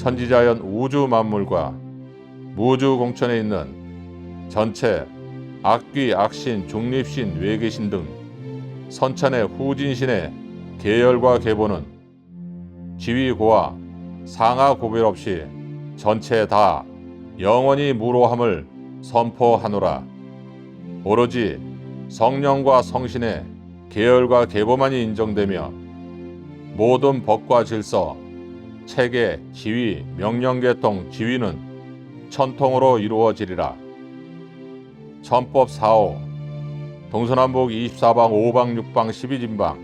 천지자연 우주 만물과 무주 공천에 있는 전체 악귀, 악신, 중립신, 외계신 등 선천의 후진신의 계열과 계보는 지위고와 상하 고별 없이 전체 다 영원히 무로함을 선포하노라. 오로지 성령과 성신의 계열과 계보만이 인정되며 모든 법과 질서, 체계, 지위, 명령계통, 지위는 천통으로 이루어지리라. 천법 4호 동서남북 24방 5방 6방 12진방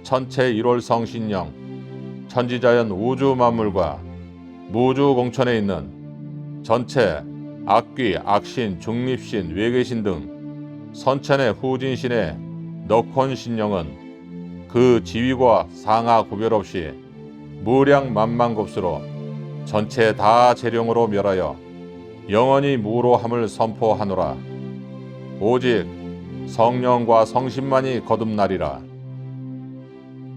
천체 1월 성신령 천지자연 우주 만물과 무주 공천에 있는 전체 악귀, 악신, 중립신, 외계신 등 선천의 후진신의 넉혼 신령은 그 지위와 상하 구별 없이 무량 만만곱수로 전체 다 재령으로 멸하여 영원히 무로함을 선포하노라. 오직 성령과 성신만이 거듭나리라.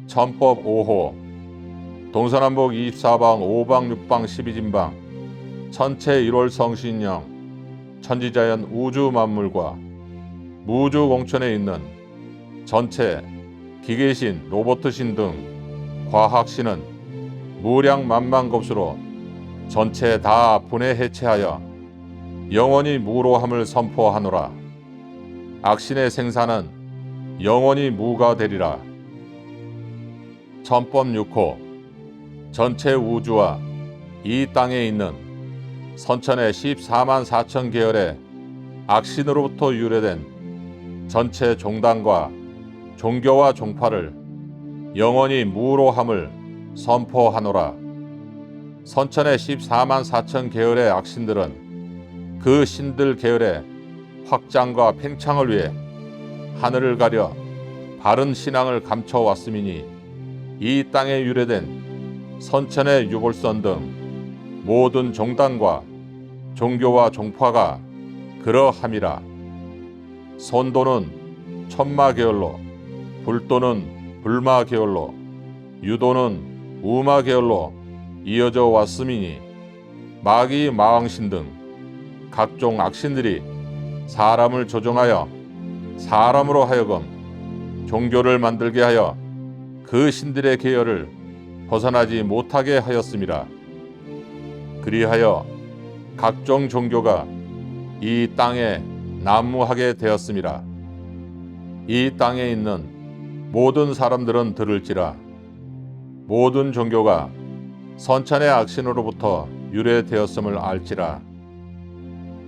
천법 5호 동서남북 24방 5방 6방 12진방 천체 1월 성신령 천지자연 우주 만물과 무주 공천에 있는 전체 기계신, 로봇신 등 과학신은 무량 만만겁수로 전체 다 분해 해체하여 영원히 무로함을 선포하노라. 악신의 생사는 영원히 무가 되리라. 천법 6호 전체 우주와 이 땅에 있는 선천의 14만 4천 계열의 악신으로부터 유래된 전체 종단과 종교와 종파를 영원히 무로함을 선포하노라. 선천의 14만 4천 계열의 악신들은 그 신들 계열의 확장과 팽창을 위해 하늘을 가려 바른 신앙을 감춰왔음이니 이 땅에 유래된 선천의 유볼선 등 모든 종단과 종교와 종파가 그러함이라. 선도는 천마 계열로, 불도는 불마 계열로, 유도는 우마 계열로 이어져 왔음이니 마귀, 마왕신 등 각종 악신들이 사람을 조종하여 사람으로 하여금 종교를 만들게 하여 그 신들의 계열을 벗어나지 못하게 하였음이라. 그리하여 각종 종교가 이 땅에 난무하게 되었음이라. 이 땅에 있는 모든 사람들은 들을지라. 모든 종교가 선천의 악신으로부터 유래되었음을 알지라.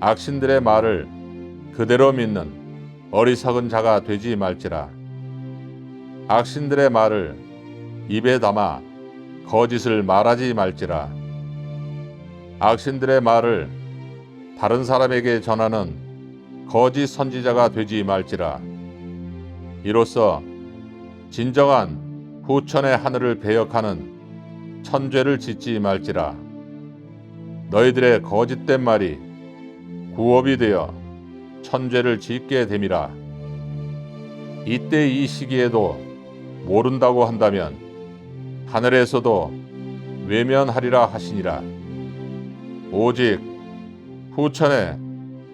악신들의 말을 그대로 믿는 어리석은 자가 되지 말지라. 악신들의 말을 입에 담아 거짓을 말하지 말지라. 악신들의 말을 다른 사람에게 전하는 거짓 선지자가 되지 말지라. 이로써 진정한 후천의 하늘을 배역하는 천죄를 짓지 말지라. 너희들의 거짓된 말이 구업이 되어 천죄를 짓게 됨이라. 이때 이 시기에도 모른다고 한다면 하늘에서도 외면하리라 하시니라. 오직 후천의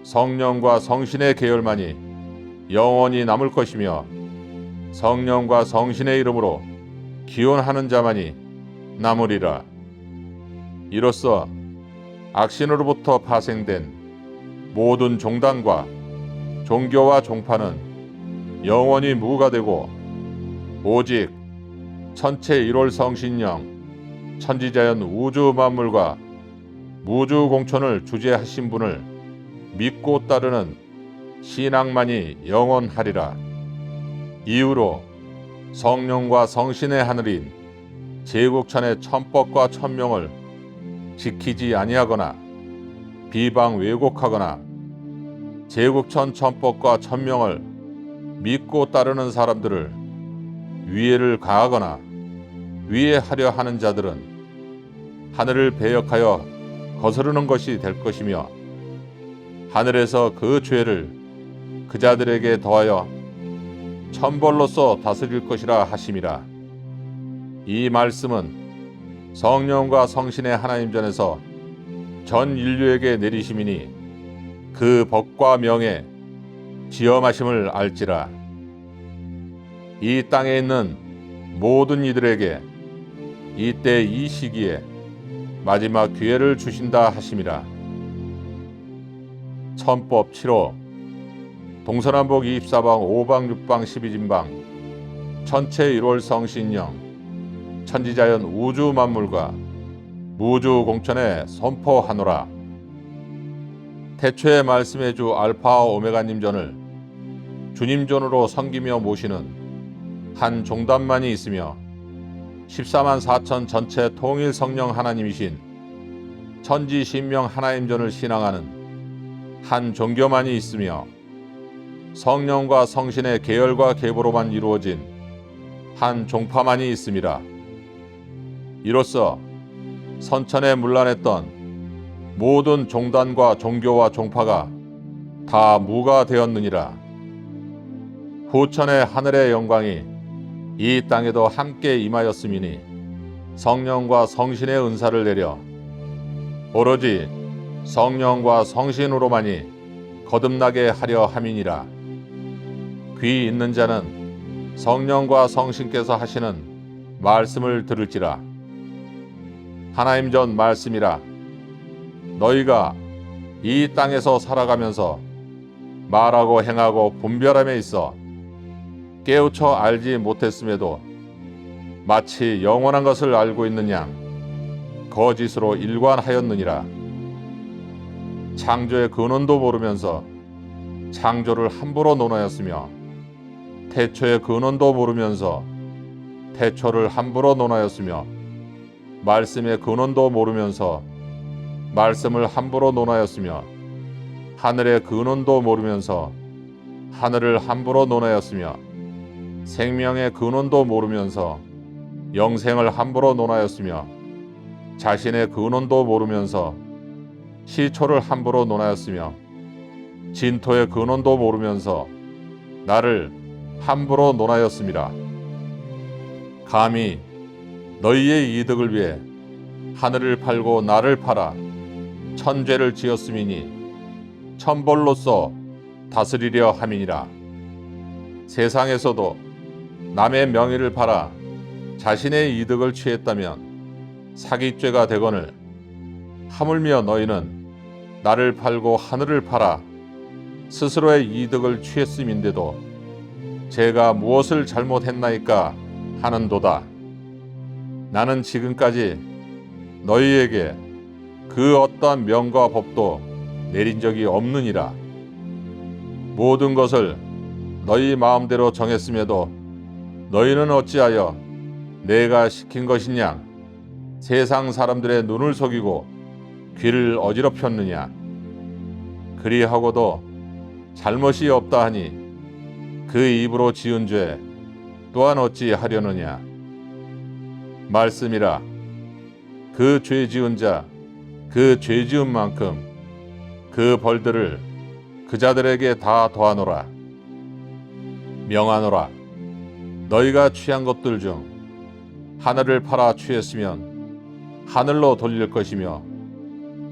성령과 성신의 계열만이 영원히 남을 것이며 성령과 성신의 이름으로 기원하는 자만이 남으리라. 이로써 악신으로부터 파생된 모든 종단과 종교와 종파는 영원히 무가 되고 오직 천체 1월 성신령 천지자연 우주 만물과 무주 공천을 주재하신 분을 믿고 따르는 신앙만이 영원하리라. 이후로 성령과 성신의 하늘인 제국천의 천법과 천명을 지키지 아니하거나 비방 왜곡하거나 제국천 천법과 천명을 믿고 따르는 사람들을 위해를 가하거나 위해하려 하는 자들은 하늘을 배역하여 거스르는 것이 될 것이며 하늘에서 그 죄를 그 자들에게 더하여 천벌로서 다스릴 것이라 하심이라. 이 말씀은 성령과 성신의 하나님 전에서 전 인류에게 내리심이니 그 법과 명예 지엄하심을 알지라. 이 땅에 있는 모든 이들에게 이때 이 시기에 마지막 기회를 주신다 하심이라. 천법 7호 동서남북 24방 5방 6방 12진방 천체 1월 성신령 천지자연 우주 만물과 무주 공천에 선포하노라. 태초에 말씀해 주 알파와 오메가님 전을 주님 전으로 섬기며 모시는 한 종단만이 있으며 14만 4천 전체 통일 성령 하나님이신 천지 신명 하나님 전을 신앙하는 한 종교만이 있으며 성령과 성신의 계열과 계보로만 이루어진 한 종파만이 있음이라. 이로써 선천에 문란했던 모든 종단과 종교와 종파가 다 무가 되었느니라. 후천의 하늘의 영광이 이 땅에도 함께 임하였음이니 성령과 성신의 은사를 내려 오로지 성령과 성신으로만이 거듭나게 하려 함이니라. 귀 있는 자는 성령과 성신께서 하시는 말씀을 들을지라. 하나님 전 말씀이라. 너희가 이 땅에서 살아가면서 말하고 행하고 분별함에 있어 깨우쳐 알지 못했음에도 마치 영원한 것을 알고 있는 양 거짓으로 일관하였느니라. 창조의 근원도 모르면서 창조를 함부로 논하였으며 태초의 근원도 모르면서 태초를 함부로 논하였으며 말씀의 근원도 모르면서 말씀을 함부로 논하였으며 하늘의 근원도 모르면서 하늘을 함부로 논하였으며 생명의 근원도 모르면서 영생을 함부로 논하였으며 자신의 근원도 모르면서 시초를 함부로 논하였으며 진토의 근원도 모르면서 나를 함부로 논하였음이라. 감히 너희의 이득을 위해 하늘을 팔고 나를 팔아 천죄를 지었음이니 천벌로서 다스리려 함이니라. 세상에서도 남의 명예를 팔아 자신의 이득을 취했다면 사기죄가 되거늘 하물며 너희는 나를 팔고 하늘을 팔아 스스로의 이득을 취했음인데도 제가 무엇을 잘못했나이까 하는도다. 나는 지금까지 너희에게 그 어떠한 명과 법도 내린 적이 없느니라. 모든 것을 너희 마음대로 정했음에도 너희는 어찌하여 내가 시킨 것이냐 세상 사람들의 눈을 속이고 귀를 어지럽혔느냐. 그리하고도 잘못이 없다 하니 그 입으로 지은 죄 또한 어찌 하려느냐. 말씀이라. 그 죄 지은 자 그 죄 지은 만큼 그 벌들을 그 자들에게 다 더하노라. 명하노라. 너희가 취한 것들 중 하늘을 팔아 취했으면 하늘로 돌릴 것이며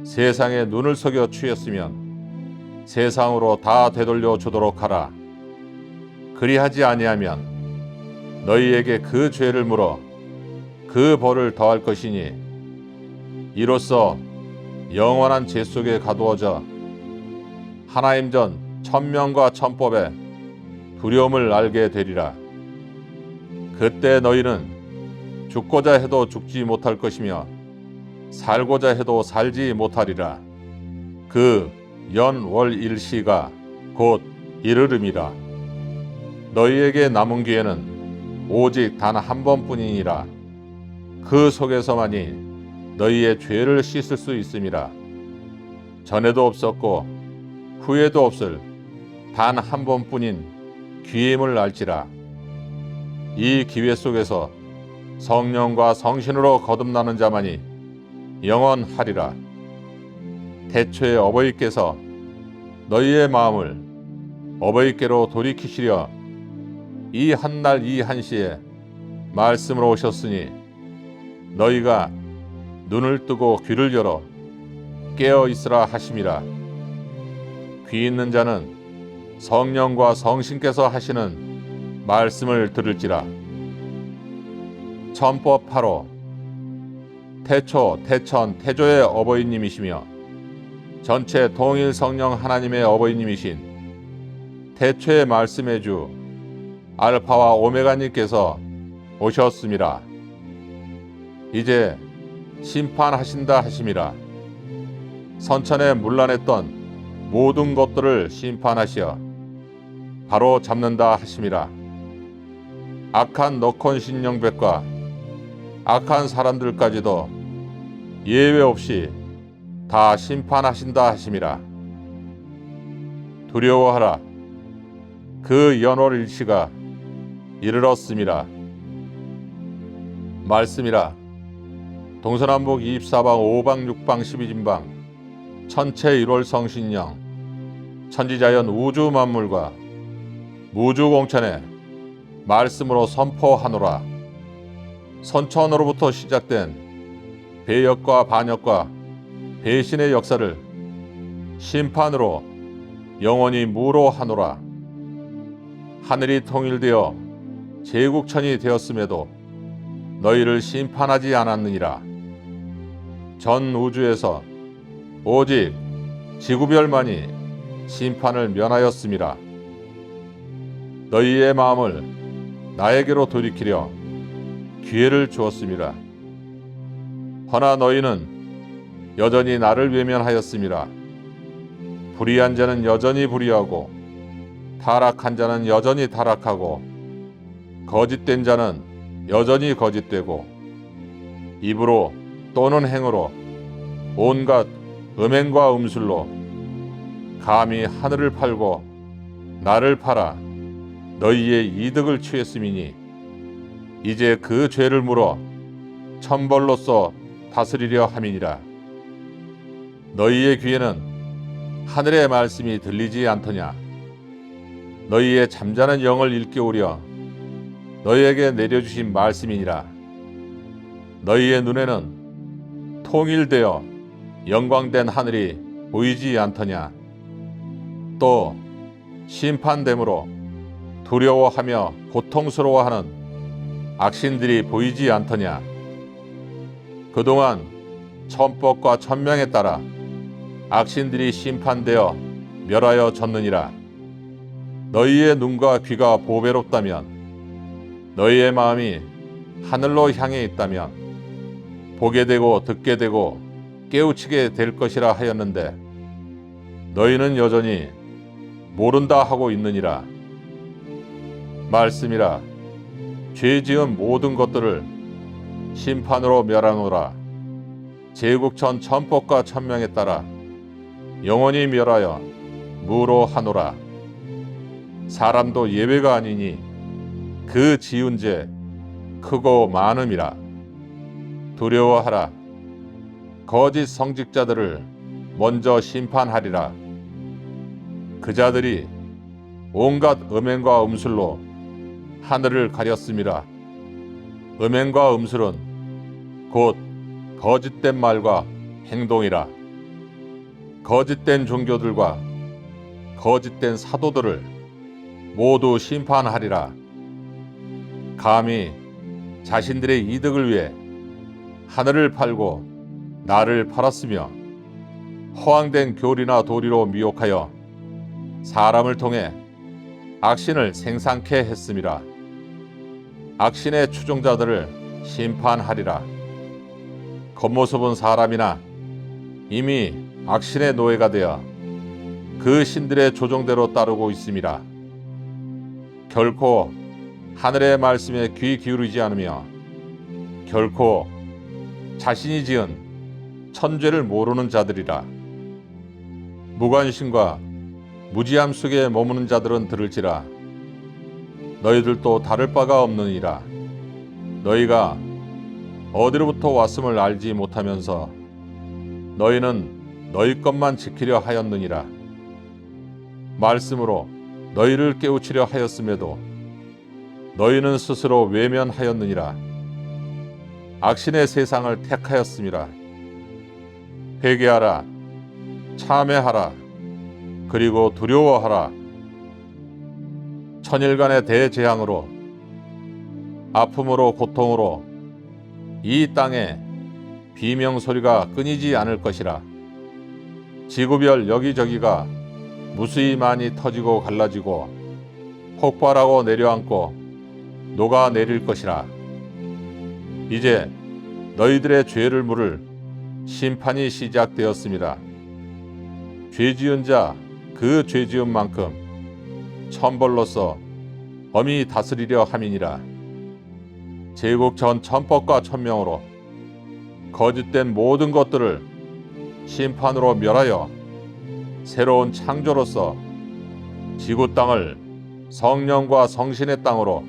세상에 눈을 속여 취했으면 세상으로 다 되돌려 주도록 하라. 그리하지 아니하면 너희에게 그 죄를 물어 그 벌을 더할 것이니 이로써 영원한 죄 속에 가두어져 하나님 전 천명과 천법에 두려움을 알게 되리라. 그때 너희는 죽고자 해도 죽지 못할 것이며 살고자 해도 살지 못하리라. 그 연월일시가 곧 이르름이라. 너희에게 남은 기회는 오직 단 한 번뿐이니라. 그 속에서만이 너희의 죄를 씻을 수 있음이라. 전에도 없었고 후에도 없을 단 한 번뿐인 기임을 알지라. 이 기회 속에서 성령과 성신으로 거듭나는 자만이 영원하리라. 태초에 어버이께서 너희의 마음을 어버이께로 돌이키시려 이 한날 이 한시에 말씀으로 오셨으니 너희가 눈을 뜨고 귀를 열어 깨어 있으라 하심이라. 귀 있는 자는 성령과 성신께서 하시는 말씀을 들을지라. 천법하로 태초, 태천, 태조의 어버이님이시며 전체 통일 성령 하나님의 어버이님이신 태초의 말씀의 주 알파와 오메가님께서 오셨음이라. 이제 심판하신다 하심이라. 선천에 문란했던 모든 것들을 심판하시어 바로 잡는다 하심이라. 악한 너컨 신령백과 악한 사람들까지도 예외 없이 다 심판하신다 하심이라. 두려워하라. 그 연월 일시가 이르렀음이라. 말씀이라. 동서남북 24방 5방 6방 12진방 천체 1월 성신령 천지자연 우주 만물과 무주공천에 말씀으로 선포하노라. 선천으로부터 시작된 배역과 반역과 배신의 역사를 심판으로 영원히 무로하노라. 하늘이 통일되어 제국천이 되었음에도 너희를 심판하지 않았느니라. 전 우주에서 오직 지구별만이 심판을 면하였음이라. 너희의 마음을 나에게로 돌이키려 기회를 주었음이라. 허나 너희는 여전히 나를 외면하였음이라. 불의한 자는 여전히 불의하고 타락한 자는 여전히 타락하고 거짓된 자는 여전히 거짓되고 입으로 또는 행으로 온갖 음행과 음술로 감히 하늘을 팔고 나를 팔아 너희의 이득을 취했음이니 이제 그 죄를 물어 천벌로서 다스리려 함이니라. 너희의 귀에는 하늘의 말씀이 들리지 않더냐. 너희의 잠자는 영을 일깨우려 너희에게 내려주신 말씀이니라. 너희의 눈에는 통일되어 영광된 하늘이 보이지 않더냐. 또 심판됨으로 두려워하며 고통스러워하는 악신들이 보이지 않더냐. 그동안 천법과 천명에 따라 악신들이 심판되어 멸하여 졌느니라. 너희의 눈과 귀가 보배롭다면 너희의 마음이 하늘로 향해 있다면 보게 되고 듣게 되고 깨우치게 될 것이라 하였는데 너희는 여전히 모른다 하고 있느니라. 말씀이라. 죄 지은 모든 것들을 심판으로 멸하노라. 제국천 천법과 천명에 따라 영원히 멸하여 무로하노라. 사람도 예외가 아니니 그 지은 죄 크고 많음이라. 두려워하라. 거짓 성직자들을 먼저 심판하리라. 그 자들이 온갖 음행과 음술로 하늘을 가렸음이라. 음행과 음술은 곧 거짓된 말과 행동이라. 거짓된 종교들과 거짓된 사도들을 모두 심판하리라. 감히 자신들의 이득을 위해 하늘을 팔고 나를 팔았으며 허황된 교리나 도리로 미혹하여 사람을 통해 악신을 생산케 했음이라. 악신의 추종자들을 심판하리라. 겉모습은 사람이나 이미 악신의 노예가 되어 그 신들의 조종대로 따르고 있음이라. 결코 하늘의 말씀에 귀 기울이지 않으며 결코 자신이 지은 천죄를 모르는 자들이라. 무관심과 무지함 속에 머무는 자들은 들을지라. 너희들도 다를 바가 없느니라. 너희가 어디로부터 왔음을 알지 못하면서 너희는 너희 것만 지키려 하였느니라. 말씀으로 너희를 깨우치려 하였음에도 너희는 스스로 외면하였느니라. 악신의 세상을 택하였음이라. 회개하라, 참회하라, 그리고 두려워하라. 천일간의 대재앙으로, 아픔으로, 고통으로 이 땅에 비명소리가 끊이지 않을 것이라. 지구별 여기저기가 무수히 많이 터지고 갈라지고 폭발하고 내려앉고 녹아내릴 것이라. 이제 너희들의 죄를 물을 심판이 시작되었습니다. 죄지은 자 그 죄지은 만큼 천벌로서 엄히 다스리려 함이니라. 제국 전 천법과 천명으로 거짓된 모든 것들을 심판으로 멸하여 새로운 창조로서 지구 땅을 성령과 성신의 땅으로,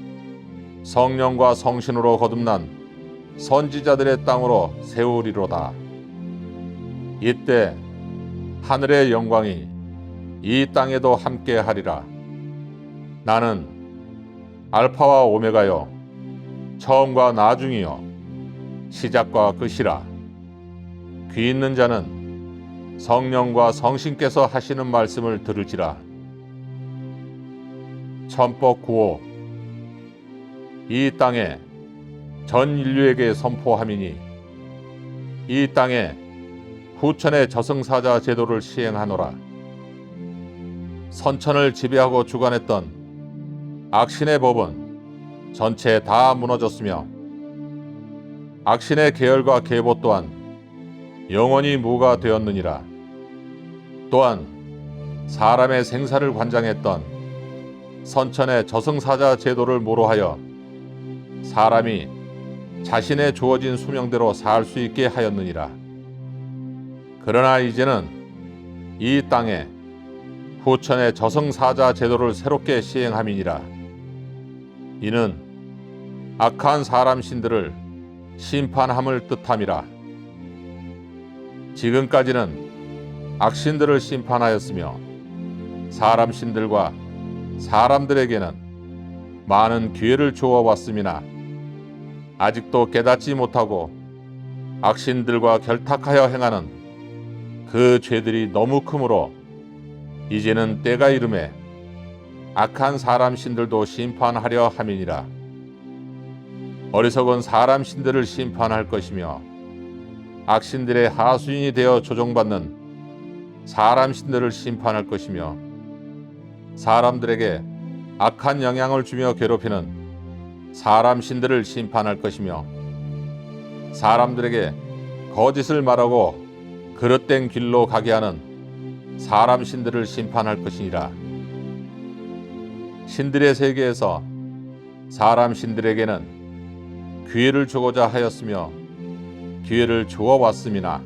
성령과 성신으로 거듭난 선지자들의 땅으로 세우리로다. 이때 하늘의 영광이 이 땅에도 함께하리라. 나는 알파와 오메가요, 처음과 나중이요, 시작과 끝이라. 귀 있는 자는 성령과 성신께서 하시는 말씀을 들을지라. 천법 9호. 이 땅에 전 인류에게 선포함이니 이 땅에 후천의 저승사자 제도를 시행하노라. 선천을 지배하고 주관했던 악신의 법은 전체 다 무너졌으며 악신의 계열과 계보 또한 영원히 무가 되었느니라. 또한 사람의 생사를 관장했던 선천의 저승사자 제도를 모로하여 사람이 자신의 주어진 수명대로 살 수 있게 하였느니라. 그러나 이제는 이 땅에 후천의 저승사자 제도를 새롭게 시행함이니라. 이는 악한 사람 신들을 심판함을 뜻함이라. 지금까지는 악신들을 심판하였으며 사람 신들과 사람들에게는 많은 기회를 주어 왔음이나 아직도 깨닫지 못하고 악신들과 결탁하여 행하는 그 죄들이 너무 크므로 이제는 때가 이르매 악한 사람 신들도 심판하려 함이니라. 어리석은 사람 신들을 심판할 것이며 악신들의 하수인이 되어 조종받는 사람 신들을 심판할 것이며 사람들에게 악한 영향을 주며 괴롭히는 사람 신들을 심판할 것이며 사람들에게 거짓을 말하고 그릇된 길로 가게 하는 사람 신들을 심판할 것이니라. 신들의 세계에서 사람 신들에게는 기회를 주고자 하였으며 기회를 주어 왔음이나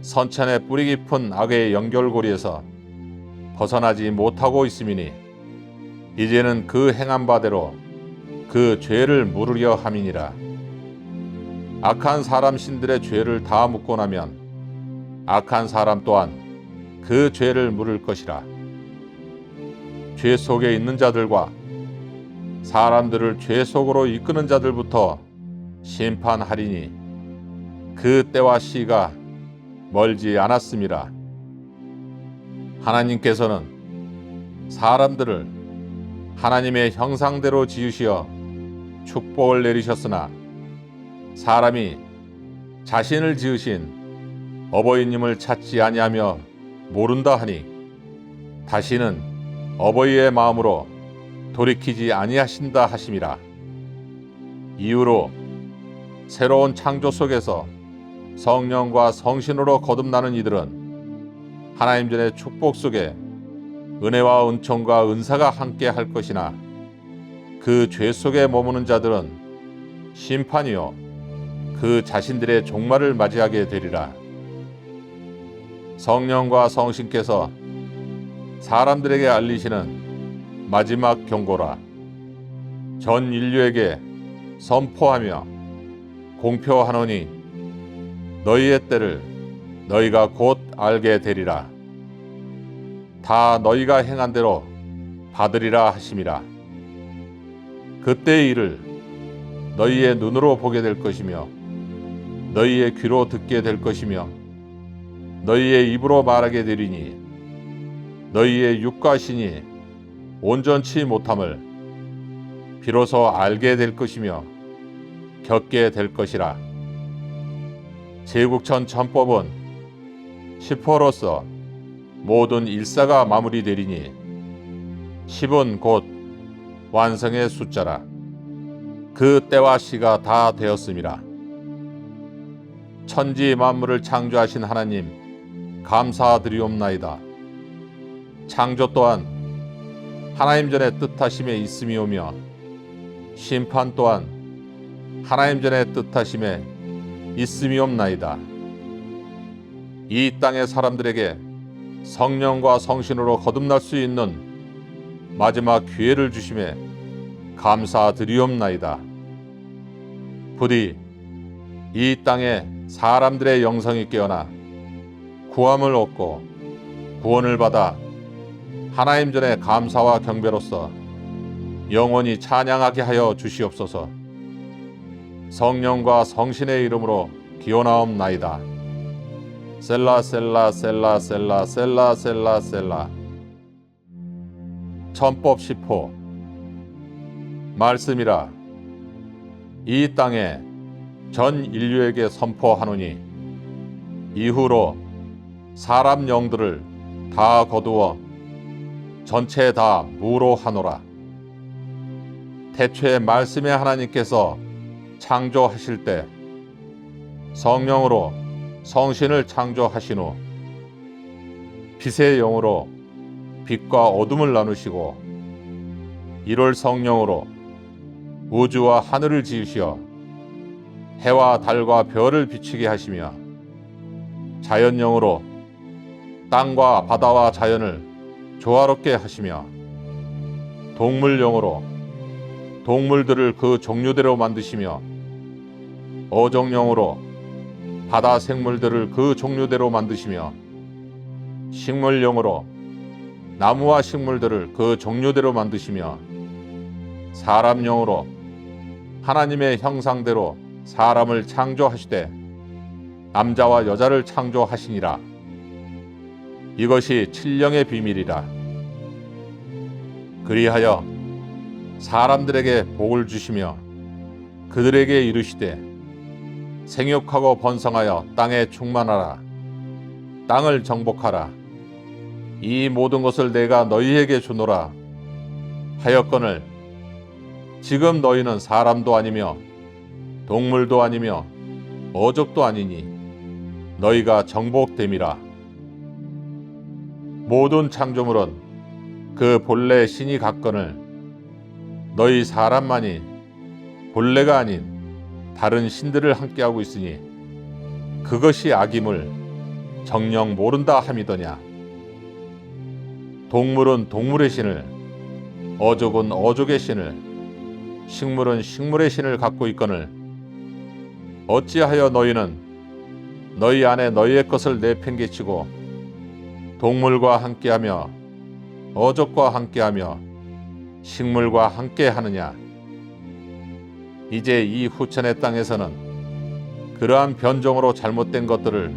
선천의 뿌리 깊은 악의 연결고리에서 벗어나지 못하고 있음이니 이제는 그 행한 바대로 그 죄를 물으려 함이니라. 악한 사람 신들의 죄를 다 묻고 나면 악한 사람 또한 그 죄를 물을 것이라. 죄 속에 있는 자들과 사람들을 죄 속으로 이끄는 자들부터 심판하리니 그 때와 시가 멀지 않았음이라. 하나님께서는 사람들을 하나님의 형상대로 지으시어 축복을 내리셨으나 사람이 자신을 지으신 어버이님을 찾지 아니하며 모른다 하니 다시는 어버이의 마음으로 돌이키지 아니하신다 하심이라. 이후로 새로운 창조 속에서 성령과 성신으로 거듭나는 이들은 하나님 전의 축복 속에 은혜와 은총과 은사가 함께 할 것이나 그 죄 속에 머무는 자들은 심판이요 그 자신들의 종말을 맞이하게 되리라. 성령과 성신께서 사람들에게 알리시는 마지막 경고라. 전 인류에게 선포하며 공표하노니 너희의 때를 너희가 곧 알게 되리라. 다 너희가 행한 대로 받으리라 하심이라. 그때의 일을 너희의 눈으로 보게 될 것이며 너희의 귀로 듣게 될 것이며 너희의 입으로 말하게 되리니 너희의 육과 신이 온전치 못함을 비로소 알게 될 것이며 겪게 될 것이라. 제국천 천법은 10호로서 모든 일사가 마무리되리니 10은 곧 완성의 숫자라. 그 때와 시가 다 되었음이라. 천지 만물을 창조하신 하나님 감사드리옵나이다. 창조 또한 하나님 전에 뜻하심에 있음이오며 심판 또한 하나님 전에 뜻하심에 있음이옵나이다. 이 땅의 사람들에게 성령과 성신으로 거듭날 수 있는 마지막 기회를 주심에 감사드리옵나이다. 부디 이 땅에 사람들의 영성이 깨어나 구함을 얻고 구원을 받아 하나님 전에 감사와 경배로서 영원히 찬양하게 하여 주시옵소서. 성령과 성신의 이름으로 기원하옵나이다. 셀라 셀라 셀라 셀라 셀라 셀라 셀라. 천법 10호. 말씀이라 이 땅에 전 인류에게 선포하노니 이후로 사람 영들을 다 거두어 전체 다 무로 하노라. 태초에 말씀의 하나님께서 창조하실 때 성령으로 성신을 창조하신 후 빛의 영으로 빛과 어둠을 나누시고 1월 성령으로 우주와 하늘을 지으시어 해와 달과 별을 비추게 하시며 자연영으로 땅과 바다와 자연을 조화롭게 하시며 동물영으로 동물들을 그 종류대로 만드시며 어종영으로 바다 생물들을 그 종류대로 만드시며 식물영으로 나무와 식물들을 그 종류대로 만드시며 사람영으로 하나님의 형상대로 사람을 창조하시되 남자와 여자를 창조하시니라. 이것이 7영의 비밀이라. 그리하여 사람들에게 복을 주시며 그들에게 이르시되 생육하고 번성하여 땅에 충만하라. 땅을 정복하라. 이 모든 것을 내가 너희에게 주노라 하였거늘 지금 너희는 사람도 아니며 동물도 아니며 어족도 아니니 너희가 정복됨이라. 모든 창조물은 그 본래 신이 같거늘 너희 사람만이 본래가 아닌 다른 신들을 함께하고 있으니 그것이 악임을 정녕 모른다 함이더냐. 동물은 동물의 신을, 어족은 어족의 신을, 식물은 식물의 신을 갖고 있거늘 어찌하여 너희는 너희 안에 너희의 것을 내팽개치고 동물과 함께하며 어족과 함께하며 식물과 함께하느냐. 이제 이 후천의 땅에서는 그러한 변종으로 잘못된 것들을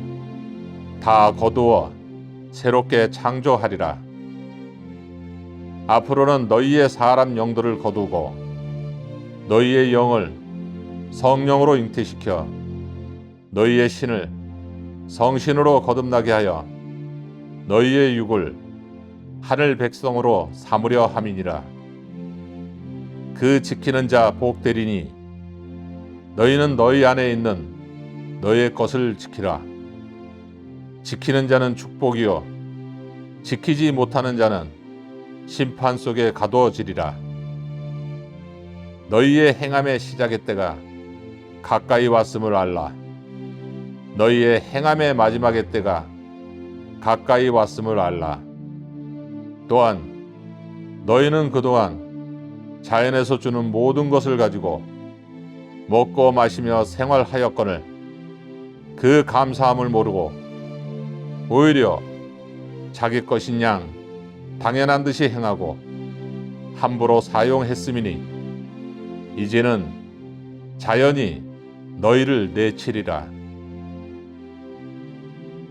다 거두어 새롭게 창조하리라. 앞으로는 너희의 사람 영들을 거두고 너희의 영을 성령으로 잉태시켜 너희의 신을 성신으로 거듭나게 하여 너희의 육을 하늘 백성으로 삼으려 함이니라. 그 지키는 자 복되리니 너희는 너희 안에 있는 너희의 것을 지키라. 지키는 자는 축복이요 지키지 못하는 자는 심판 속에 가두어지리라. 너희의 행함의 시작의 때가 가까이 왔음을 알라. 너희의 행함의 마지막의 때가 가까이 왔음을 알라. 또한 너희는 그동안 자연에서 주는 모든 것을 가지고 먹고 마시며 생활하였거늘 그 감사함을 모르고 오히려 자기 것인 양 당연한 듯이 행하고 함부로 사용했음이니 이제는 자연이 너희를 내치리라.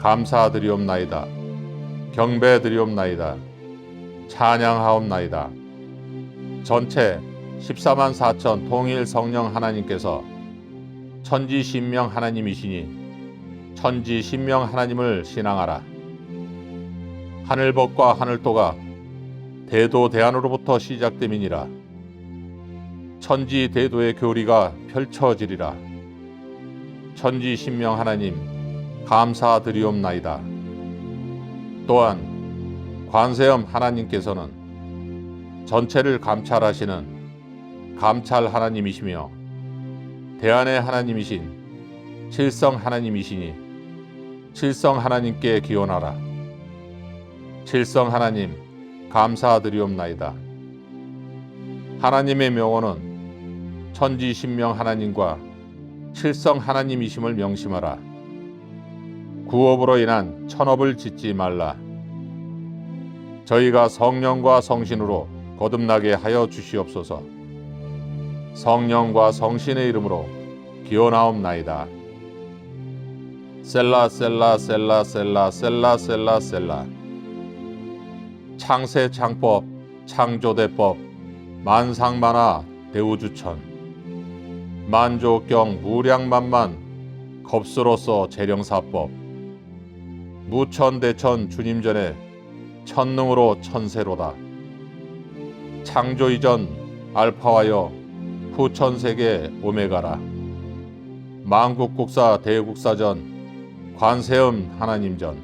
감사드리옵나이다. 경배드리옵나이다. 찬양하옵나이다. 전체 14만 4천 통일 성령 하나님께서 천지신명 하나님이시니 천지신명 하나님을 신앙하라. 하늘법과 하늘도가 대도대안으로부터 시작됨이니라. 천지대도의 교리가 펼쳐지리라. 천지신명 하나님 감사드리옵나이다. 또한 관세음 하나님께서는 전체를 감찰하시는 감찰 하나님이시며 대안의 하나님이신 칠성 하나님이시니 칠성 하나님께 기원하라. 칠성 하나님 감사드리옵나이다. 하나님의 명호는 천지신명 하나님과 칠성 하나님이심을 명심하라. 구업으로 인한 천업을 짓지 말라. 저희가 성령과 성신으로 거듭나게 하여 주시옵소서. 성령과 성신의 이름으로 기원하옵나이다. 셀라 셀라 셀라 셀라 셀라 셀라 셀라. 창세 창법 창조대법 만상만하 대우주천 만조경 무량만만 겁수로서 재령사법 무천대천 주님 전에 천능으로 천세로다. 창조 이전 알파와여 후천세계 오메가라. 만국국사 대국사전 관세음 하나님전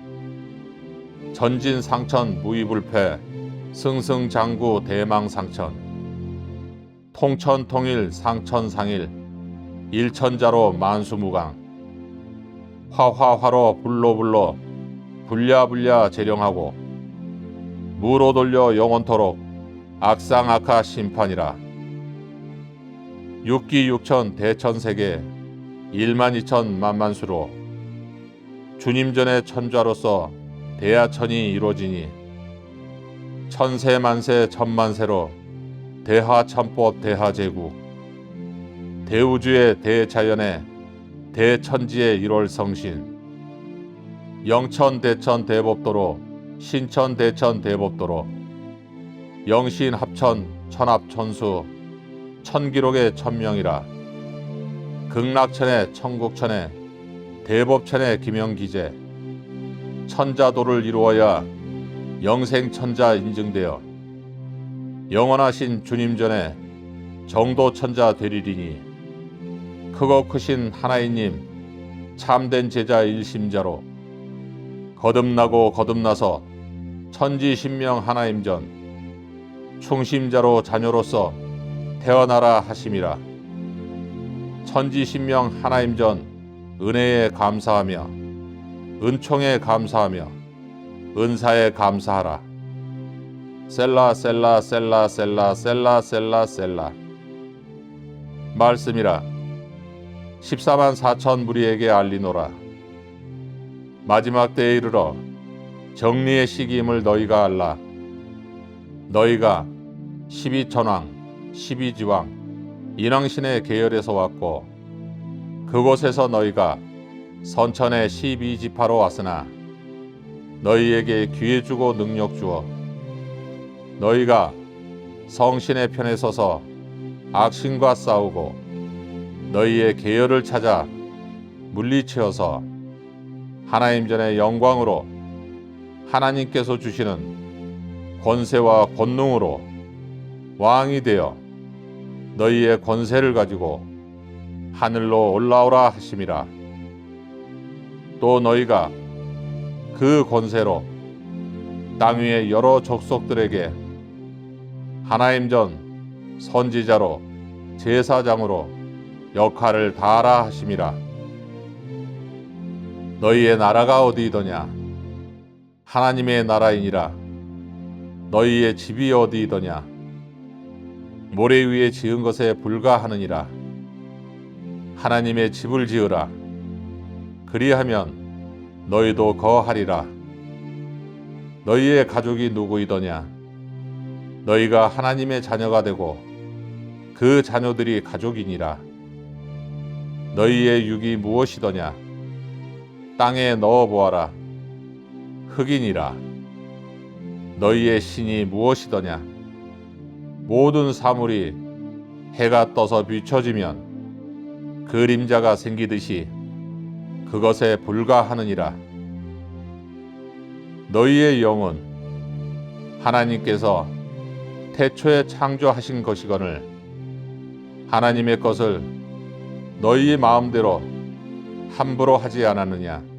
전진상천 무이불패 승승장구 대망상천 통천통일 상천상일 일천자로 만수무강 화화화로 불로불로 불야불야 재령하고 무로 돌려 영원토록 악상악하 심판이라. 육기육천 대천세계 1만2천 만만수로 주님 전에 천좌로서 대하천이 이루어지니 천세만세 천만세로 대하천법 대하제국 대우주의 대자연의 대천지의 1월 성신 영천대천 대법도로 신천대천 대법도로 영신합천 천합천수 천기록의 천명이라. 극락천의 천국천의 대법천의 기명기재 천자도를 이루어야 영생천자 인증되어 영원하신 주님 전에 정도천자 되리리니 크고 크신 하나이님 참된 제자 일심자로 거듭나고 거듭나서 천지신명 하나임전 충심자로 자녀로서 태어나라 하심이라. 천지신명 하나임전 은혜에 감사하며 은총에 감사하며 은사에 감사하라. 셀라 셀라 셀라 셀라 셀라 셀라 셀라. 말씀이라. 14만 4천 무리에게 알리노라. 마지막 때에 이르러 정리의 시기임을 너희가 알라. 너희가 12천왕 12지왕 인왕신의 계열에서 왔고 그곳에서 너희가 선천의 12지파로 왔으나 너희에게 기회 주고 능력 주어 너희가 성신의 편에 서서 악신과 싸우고 너희의 계열을 찾아 물리치어서 하나님 전의 영광으로 하나님께서 주시는 권세와 권능으로 왕이 되어 너희의 권세를 가지고 하늘로 올라오라 하심이라. 또 너희가 그 권세로 땅 위의 여러 족속들에게 하나님 전 선지자로 제사장으로 역할을 다하라 하심이라. 너희의 나라가 어디이더냐? 하나님의 나라이니라. 너희의 집이 어디이더냐? 모래 위에 지은 것에 불과하느니라. 하나님의 집을 지으라. 그리하면 너희도 거하리라. 너희의 가족이 누구이더냐? 너희가 하나님의 자녀가 되고 그 자녀들이 가족이니라. 너희의 육이 무엇이더냐? 땅에 넣어 보아라. 흑인이라. 너희의 신이 무엇이더냐? 모든 사물이 해가 떠서 비춰지면 그림자가 생기듯이 그것에 불과하느니라. 너희의 영은 하나님께서 태초에 창조하신 것이거늘 하나님의 것을 너희의 마음대로 함부로 하지 않았느냐?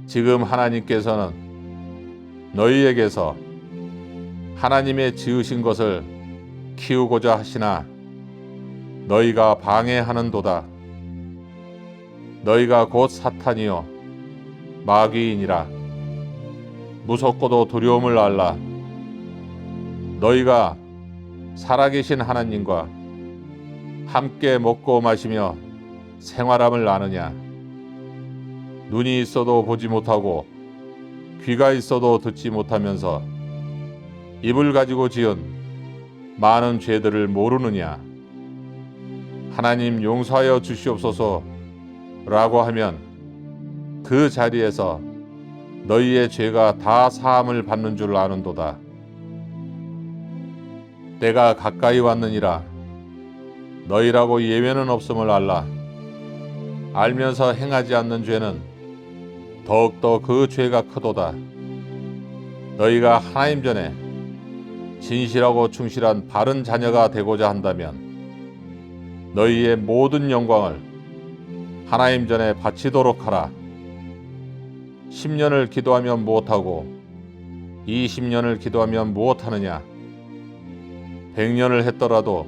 지금 하나님께서는 너희에게서 하나님의 지으신 것을 키우고자 하시나 너희가 방해하는도다. 너희가 곧 사탄이요 마귀이니라. 무섭고도 두려움을 알라. 너희가 살아계신 하나님과 함께 먹고 마시며 생활함을 아느냐? 눈이 있어도 보지 못하고 귀가 있어도 듣지 못하면서 입을 가지고 지은 많은 죄들을 모르느냐? 하나님 용서하여 주시옵소서 라고 하면 그 자리에서 너희의 죄가 다 사함을 받는 줄 아는도다. 때가 가까이 왔느니라. 너희라고 예외는 없음을 알라. 알면서 행하지 않는 죄는 더욱더 그 죄가 크도다. 너희가 하나님 전에 진실하고 충실한 바른 자녀가 되고자 한다면 너희의 모든 영광을 하나님 전에 바치도록 하라. 10년을 기도하면 무엇하고 20년을 기도하면 무엇하느냐? 100년을 했더라도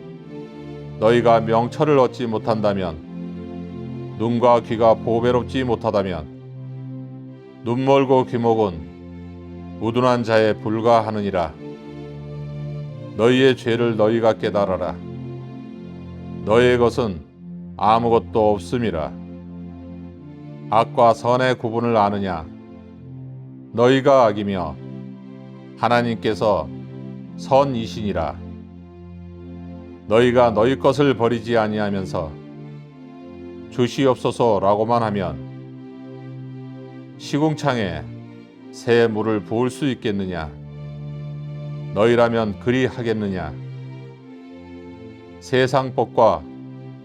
너희가 명철을 얻지 못한다면 눈과 귀가 보배롭지 못하다면 눈 멀고 귀 목은 우둔한 자에 불과하느니라. 너희의 죄를 너희가 깨달아라. 너희의 것은 아무것도 없음이라. 악과 선의 구분을 아느냐? 너희가 악이며 하나님께서 선이시니라. 너희가 너희 것을 버리지 아니하면서 주시옵소서라고만 하면 시궁창에 새 물을 부을 수 있겠느냐? 너희라면 그리 하겠느냐? 세상 법과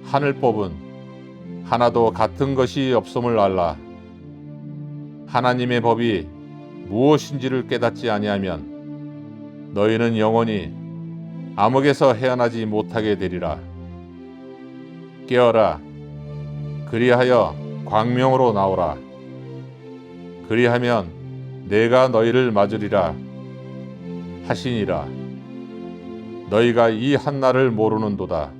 하늘 법은 하나도 같은 것이 없음을 알라. 하나님의 법이 무엇인지를 깨닫지 아니하면 너희는 영원히 암흑에서 헤어나지 못하게 되리라. 깨어라. 그리하여 광명으로 나오라. 그리하면 내가 너희를 맞으리라 하시니라. 너희가 이 한날을 모르는도다.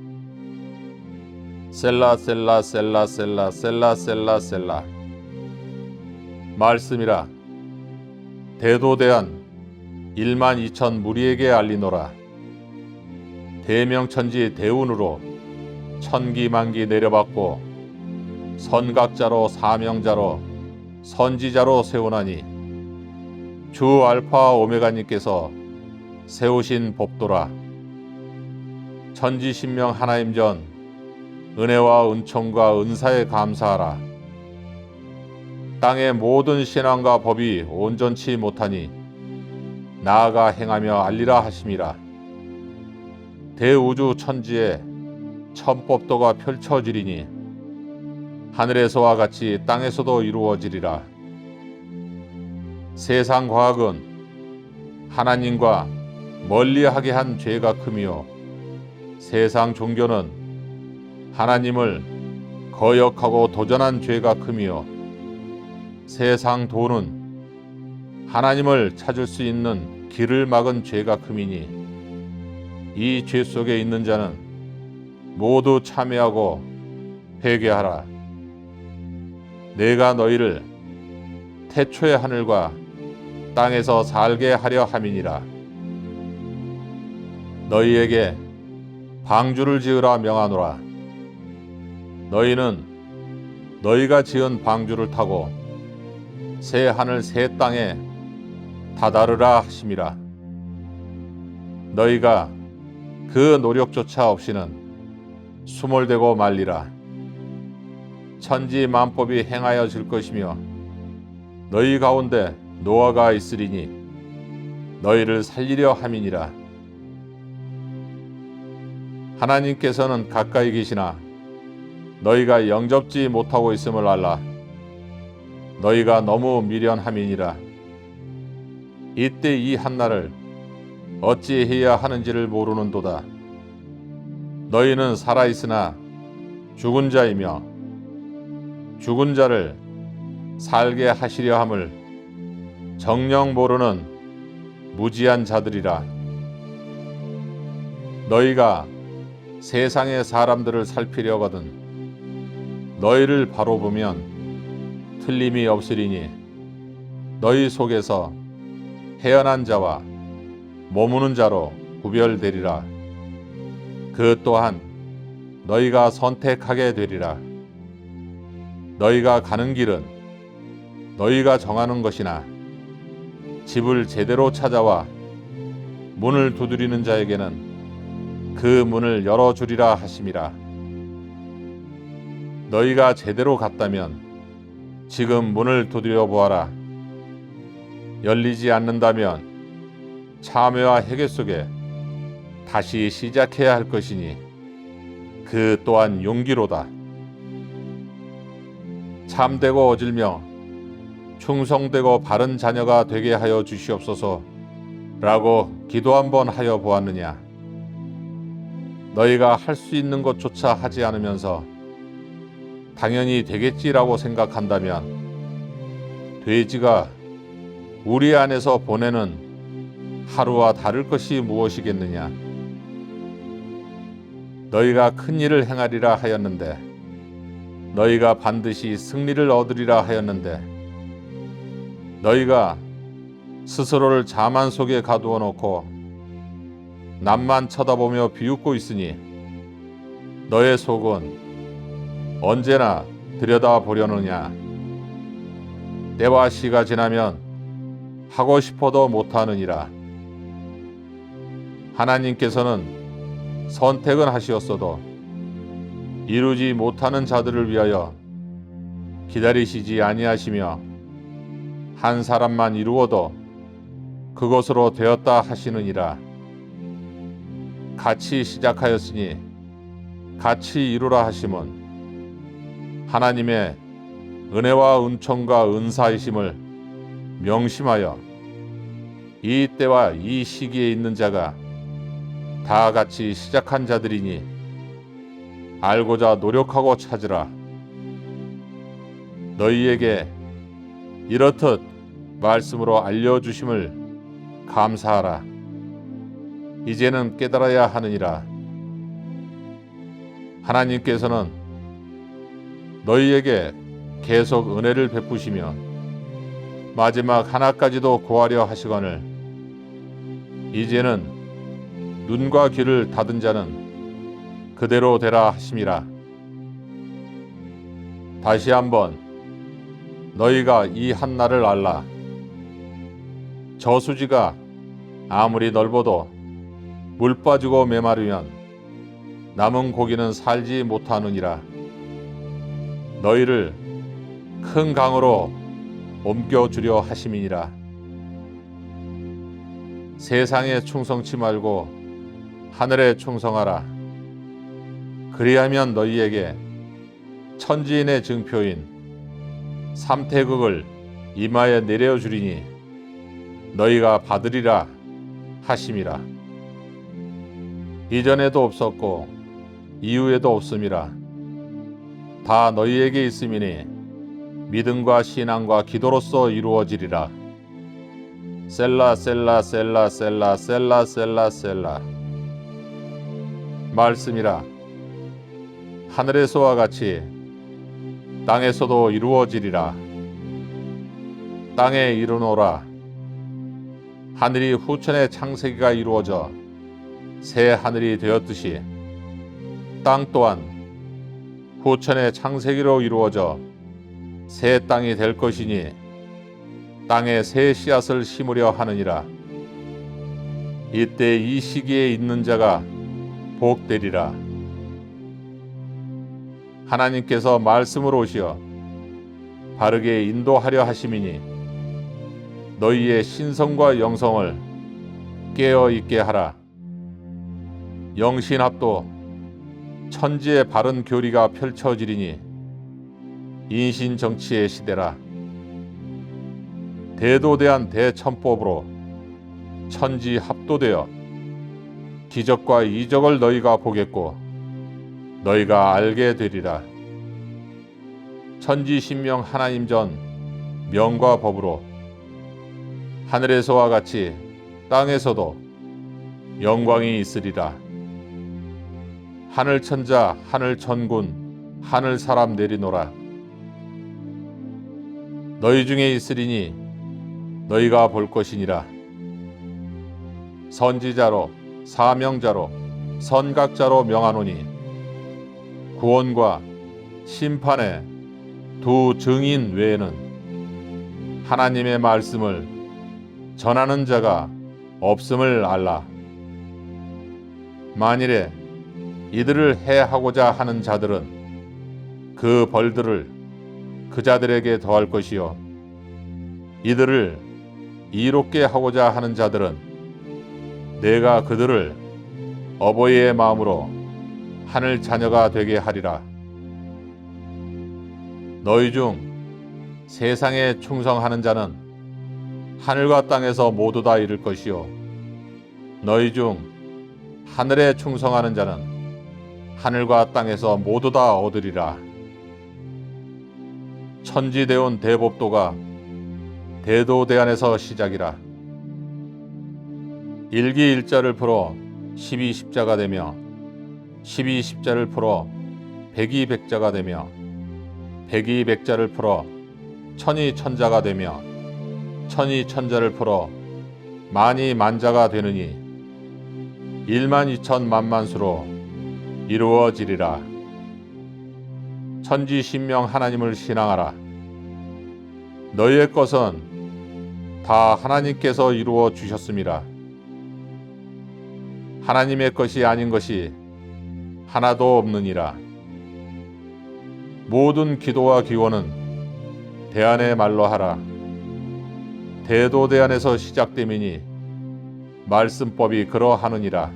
셀라 셀라 셀라 셀라 셀라 셀라 셀라. 말씀이라. 대도대한 12,000 무리에게 알리노라. 대명천지 대운으로 천기만기 내려받고 선각자로 사명자로 선지자로 세우나니 주 알파 오메가님께서 세우신 법도라. 천지신명 하나님 전 은혜와 은총과 은사에 감사하라. 땅의 모든 신앙과 법이 온전치 못하니 나아가 행하며 알리라 하심이라. 대우주 천지에 천법도가 펼쳐지리니 하늘에서와 같이 땅에서도 이루어지리라. 세상 과학은 하나님과 멀리하게 한 죄가 크며 세상 종교는 하나님을 거역하고 도전한 죄가 크며 세상 도는 하나님을 찾을 수 있는 길을 막은 죄가 크미니 이 죄 속에 있는 자는 모두 참회하고 회개하라. 내가 너희를 태초의 하늘과 땅에서 살게 하려 함이니라. 너희에게 방주를 지으라 명하노라. 너희는 너희가 지은 방주를 타고 새 하늘 새 땅에 다다르라 하심이라. 너희가 그 노력조차 없이는 수몰되고 말리라. 천지 만법이 행하여질 것이며 너희 가운데 노아가 있으리니 너희를 살리려 함이니라. 하나님께서는 가까이 계시나 너희가 영접지 못하고 있음을 알라. 너희가 너무 미련함이니라. 이때 이 한날을 어찌해야 하는지를 모르는도다. 너희는 살아있으나 죽은 자이며 죽은 자를 살게 하시려 함을 정녕 모르는 무지한 자들이라. 너희가 세상의 사람들을 살피려거든 너희를 바로 보면 틀림이 없으리니 너희 속에서 태어난 자와 머무는 자로 구별되리라. 그 또한 너희가 선택하게 되리라. 너희가 가는 길은 너희가 정하는 것이나 집을 제대로 찾아와 문을 두드리는 자에게는 그 문을 열어주리라 하심이라. 너희가 제대로 갔다면 지금 문을 두드려 보아라. 열리지 않는다면 참회와 회개 속에 다시 시작해야 할 것이니 그 또한 용기로다. 참되고 어질며 충성되고 바른 자녀가 되게 하여 주시옵소서 라고 기도 한번 하여 보았느냐. 너희가 할 수 있는 것조차 하지 않으면서 당연히 되겠지라고 생각한다면 돼지가 우리 안에서 보내는 하루와 다를 것이 무엇이겠느냐. 너희가 큰 일을 행하리라 하였는데 너희가 반드시 승리를 얻으리라 하였는데 너희가 스스로를 자만 속에 가두어 놓고 남만 쳐다보며 비웃고 있으니 너의 속은 언제나 들여다보려느냐. 때와 시가 지나면 하고 싶어도 못하느니라. 하나님께서는 선택은 하시었어도 이루지 못하는 자들을 위하여 기다리시지 아니하시며 한 사람만 이루어도 그것으로 되었다 하시느니라. 같이 시작하였으니 같이 이루라 하심은 하나님의 은혜와 은총과 은사이심을 명심하여 이 때와 이 시기에 있는 자가 다 같이 시작한 자들이니 알고자 노력하고 찾으라. 너희에게 이렇듯 말씀으로 알려주심을 감사하라. 이제는 깨달아야 하느니라. 하나님께서는 너희에게 계속 은혜를 베푸시며 마지막 하나까지도 구하려 하시거늘 이제는 눈과 귀를 닫은 자는 그대로 되라 하심이라. 다시 한번 너희가 이 한날을 알라. 저수지가 아무리 넓어도 물 빠지고 메마르면 남은 고기는 살지 못하느니라. 너희를 큰 강으로 옮겨주려 하심이니라. 세상에 충성치 말고 하늘에 충성하라. 그리하면 너희에게 천지인의 증표인 삼태극을 이마에 내려주리니 너희가 받으리라 하심이라. 이전에도 없었고 이후에도 없음이라. 다 너희에게 있음이니 믿음과 신앙과 기도로서 이루어지리라. 셀라 셀라 셀라 셀라 셀라 셀라 셀라. 말씀이라. 하늘에서와 같이 땅에서도 이루어지리라. 땅에 이르노라. 하늘이 후천의 창세기가 이루어져 새 하늘이 되었듯이 땅 또한 후천의 창세기로 이루어져 새 땅이 될 것이니 땅에 새 씨앗을 심으려 하느니라. 이때 이 시기에 있는 자가 복되리라. 하나님께서 말씀으로 오시어 바르게 인도하려 하심이니 너희의 신성과 영성을 깨어 있게 하라. 영신합도 천지의 바른 교리가 펼쳐지리니 인신정치의 시대라. 대도대한 대천법으로 천지합도되어 기적과 이적을 너희가 보겠고 너희가 알게 되리라. 천지신명 하나님 전 명과 법으로 하늘에서와 같이 땅에서도 영광이 있으리라. 하늘천자 하늘천군 하늘사람 내리노라. 너희 중에 있으리니 너희가 볼 것이니라. 선지자로 사명자로 선각자로 명하노니 구원과 심판의 두 증인 외에는 하나님의 말씀을 전하는 자가 없음을 알라. 만일에 이들을 해하고자 하는 자들은 그 벌들을 그 자들에게 더할 것이요 이들을 이롭게 하고자 하는 자들은 내가 그들을 어버이의 마음으로 하늘 자녀가 되게 하리라. 너희 중 세상에 충성하는 자는 하늘과 땅에서 모두 다 이룰 것이요 너희 중 하늘에 충성하는 자는 하늘과 땅에서 모두 다 얻으리라. 천지대온 대법도가 대도대안에서 시작이라. 일기일자를 풀어 십이십자가 되며 십이십자를 풀어 백이백자가 되며 백이백자를 풀어 천이천자가 되며 천이천자를 풀어 만이만자가 되느니 12,000만만수로 이루어지리라. 천지신명 하나님을 신앙하라. 너희의 것은 다 하나님께서 이루어 주셨음이라. 하나님의 것이 아닌 것이 하나도 없느니라. 모든 기도와 기원은 대안의 말로 하라. 대도대안에서 시작됨이니 말씀법이 그러하느니라.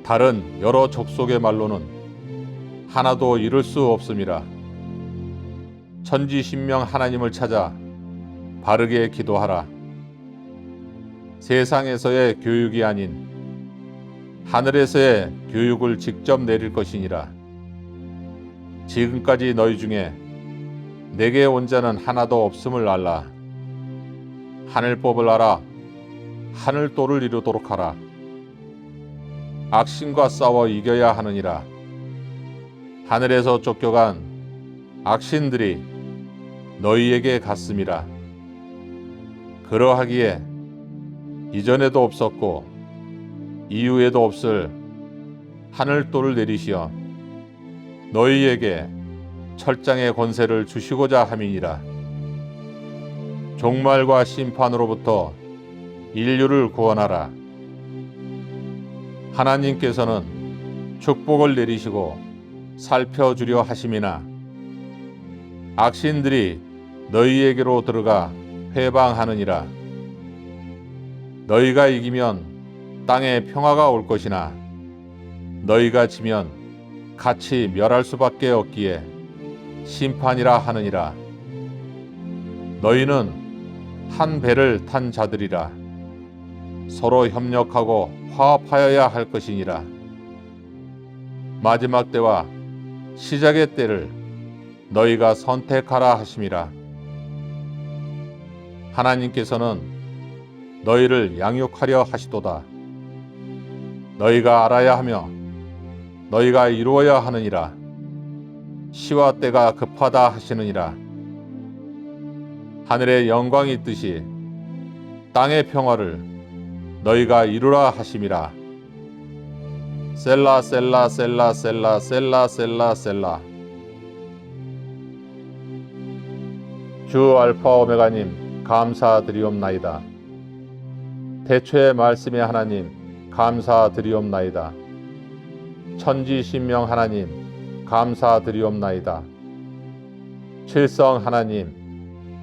다른 여러 족속의 말로는 하나도 이룰 수 없음이라. 천지신명 하나님을 찾아 바르게 기도하라. 세상에서의 교육이 아닌 하늘에서의 교육을 직접 내릴 것이니라. 지금까지 너희 중에 내게 온 자는 하나도 없음을 알라. 하늘법을 알아 하늘도를 이루도록 하라. 악신과 싸워 이겨야 하느니라. 하늘에서 쫓겨간 악신들이 너희에게 갔음이라. 그러하기에 이전에도 없었고 이후에도 없을 하늘도를 내리시어 너희에게 철장의 권세를 주시고자 함이니라. 종말과 심판으로부터 인류를 구원하라. 하나님께서는 축복을 내리시고 살펴주려 하심이나 악신들이 너희에게로 들어가 회방하느니라. 너희가 이기면 땅에 평화가 올 것이나 너희가 지면 같이 멸할 수밖에 없기에 심판이라 하느니라. 너희는 한 배를 탄 자들이라. 서로 협력하고 화합하여야 할 것이니라. 마지막 때와 시작의 때를 너희가 선택하라 하심이라. 하나님께서는 너희를 양육하려 하시도다. 너희가 알아야 하며 너희가 이루어야 하느니라. 시와 때가 급하다 하시느니라. 하늘의 영광이 있듯이 땅의 평화를 너희가 이루라 하심이라. 셀라 셀라 셀라 셀라 셀라 셀라 셀라. 주 알파 오메가님 감사드리옵나이다. 태초의 말씀의 하나님 감사드리옵나이다. 천지신명 하나님 감사드리옵나이다. 칠성 하나님